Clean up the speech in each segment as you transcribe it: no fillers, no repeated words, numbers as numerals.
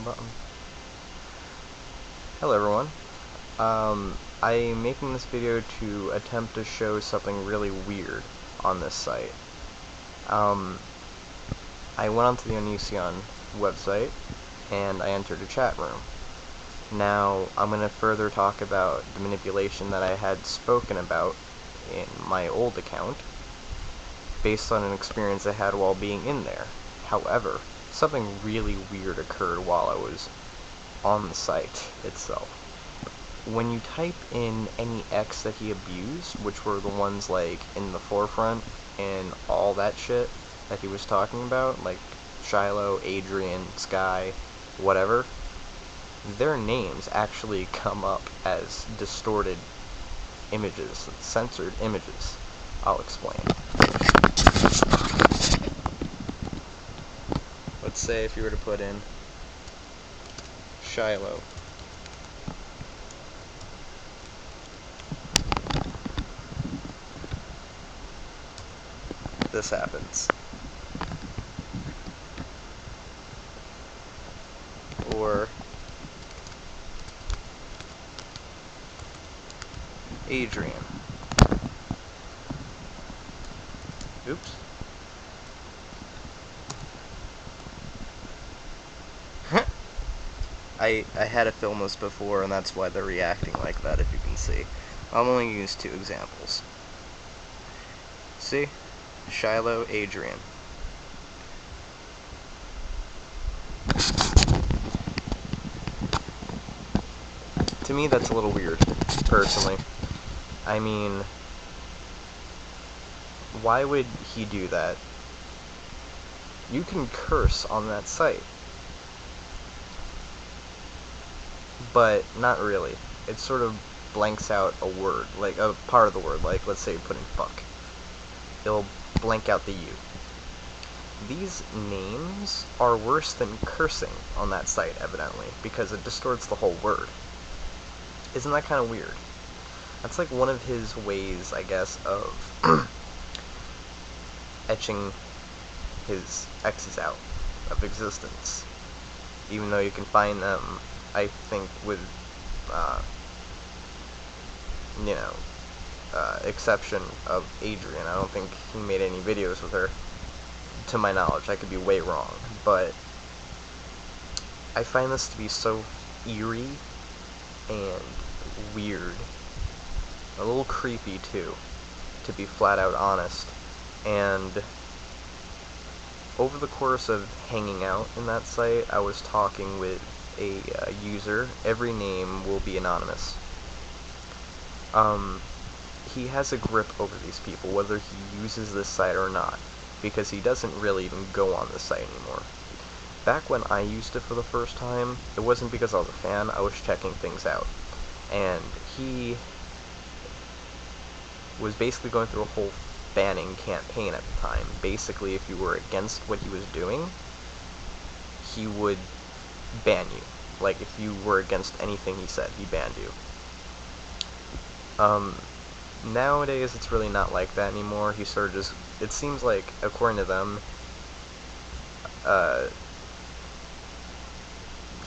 button. Hello everyone. I'm making this video to attempt to show something really weird on this site. I went onto the Onision website and I entered a chat room. Now, I'm going to further talk about the manipulation that I had spoken about in my old account, based on an experience I had while being in there. However, something really weird occurred while I was on the site itself. When you type in any X that he abused, which were the ones like in the forefront and all that shit that he was talking about, like Shiloh, Adrian, Sky, whatever, their names actually come up as distorted images, censored images. I'll explain. Let's say if you were to put in Shiloh, this happens. Or Adrian. Oops. I had to film this before, and that's why they're reacting like that, if you can see. I'm only going to use two examples. See? Shiloh, Adrian. To me, that's a little weird, personally. I mean, why would he do that? You can curse on that site. But not really. It sort of blanks out a word, like a part of the word, like let's say you put in fuck. It'll blank out the U. These names are worse than cursing on that site, evidently, because it distorts the whole word. Isn't that kind of weird? That's like one of his ways, I guess, of etching his X's out of existence. Even though you can find them, I think, with, exception of Adrian. I don't think he made any videos with her, to my knowledge. I could be way wrong, but I find this to be so eerie and weird. A little creepy, too, to be flat out honest. And over the course of hanging out in that site, I was talking with a user. Every name will be anonymous. He has a grip over these people, whether he uses this site or not, because he doesn't really even go on this site anymore. Back when I used it for the first time, it wasn't because I was a fan, I was checking things out. And he was basically going through a whole banning campaign at the time. Basically, if you were against what he was doing, he would ban you. Like, if you were against anything he said, he banned you. Nowadays, it's really not like that anymore. He sort of just, it seems like, according to them,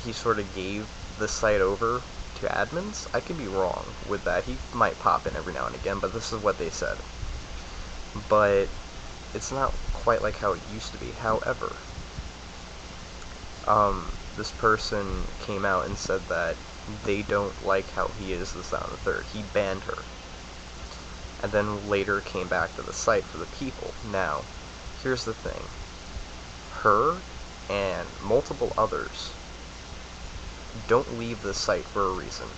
he sort of gave the site over to admins. I could be wrong with that. He might pop in every now and again, but this is what they said. But it's not quite like how it used to be. However, this person came out and said that they don't like how he is this, that, and the third. He banned her. And then later came back to the site for the people. Now, here's the thing. Her and multiple others don't leave the site for a reason.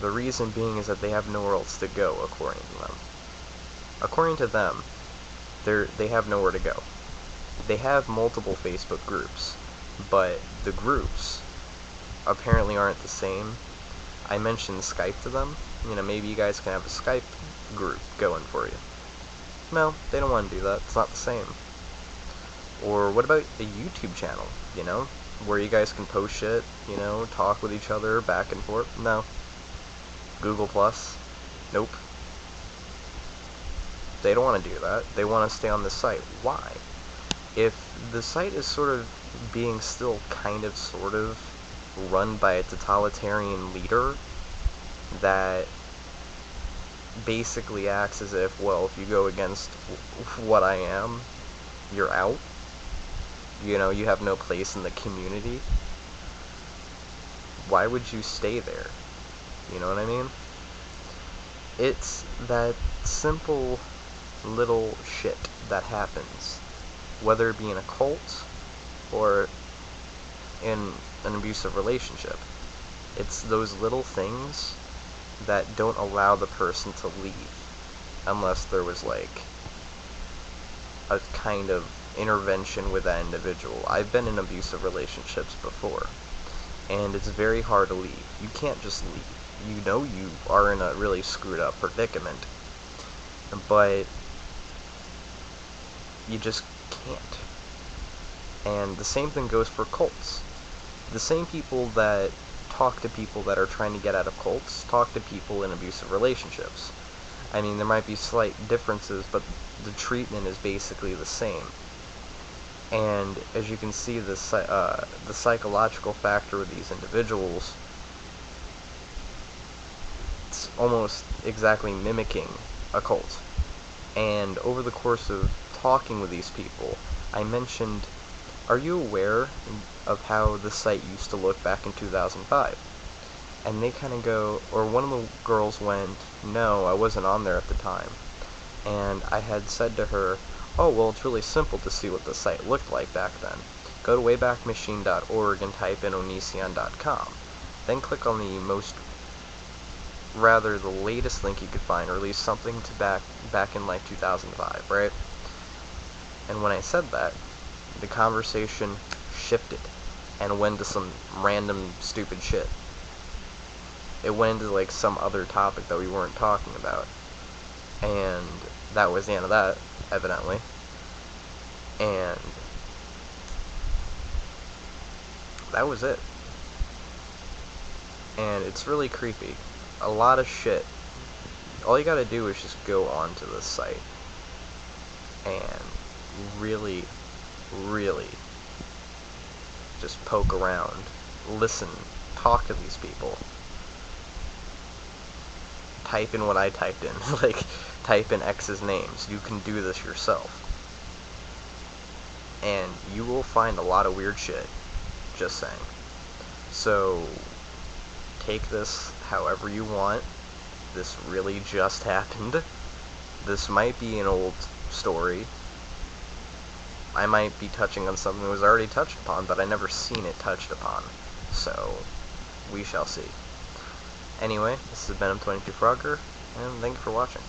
The reason being is that they have nowhere else to go, according to them. According to them, they have nowhere to go. They have multiple Facebook groups, but the groups apparently aren't the same. I mentioned Skype to them. Maybe you guys can have a Skype group going for you. No, they don't want to do that. It's not the same. Or what about a YouTube channel, where you guys can post shit, talk with each other back and forth? No. Google Plus? Nope. They don't want to do that. They want to stay on the site. Why? if the site is sort of being still sort of run by a totalitarian leader that basically acts as if, well, if you go against what I am, you're out. You know, you have no place in the community. Why would you stay there? You know what I mean? It's that simple little shit that happens, whether it be in a cult or in an abusive relationship. It's those little things that don't allow the person to leave unless there was like a kind of intervention with that individual. I've been in abusive relationships before, and it's very hard to leave. You can't just leave. You know you are in a really screwed up predicament, but you just can't. And the same thing goes for cults. The same people that talk to people that are trying to get out of cults talk to people in abusive relationships. I mean, there might be slight differences, but the treatment is basically the same. And as you can see, the psychological factor with these individuals, it's almost exactly mimicking a cult. And over the course of talking with these people, I mentioned, are you aware of how the site used to look back in 2005? And they kind of go, or one of the girls went, no, I wasn't on there at the time. And I had said to her, oh, well, it's really simple to see what the site looked like back then. Go to waybackmachine.org and type in onision.com. Then click on the latest link you could find, or at least something to back in like 2005, right? And when I said that, the conversation shifted and went to some random stupid shit. It went into like some other topic that we weren't talking about. And that was the end of that, evidently. And that was it. And it's really creepy. A lot of shit. All you gotta do is just go onto this site and really, really just poke around, listen, talk to these people. Type in what I typed in. Like, type in X's names. You can do this yourself. And you will find a lot of weird shit. Just saying. So, take this however you want. This really just happened. This might be an old story. I might be touching on something that was already touched upon, but I never seen it touched upon. So, we shall see. Anyway, this has been M22 Frogger, and thank you for watching.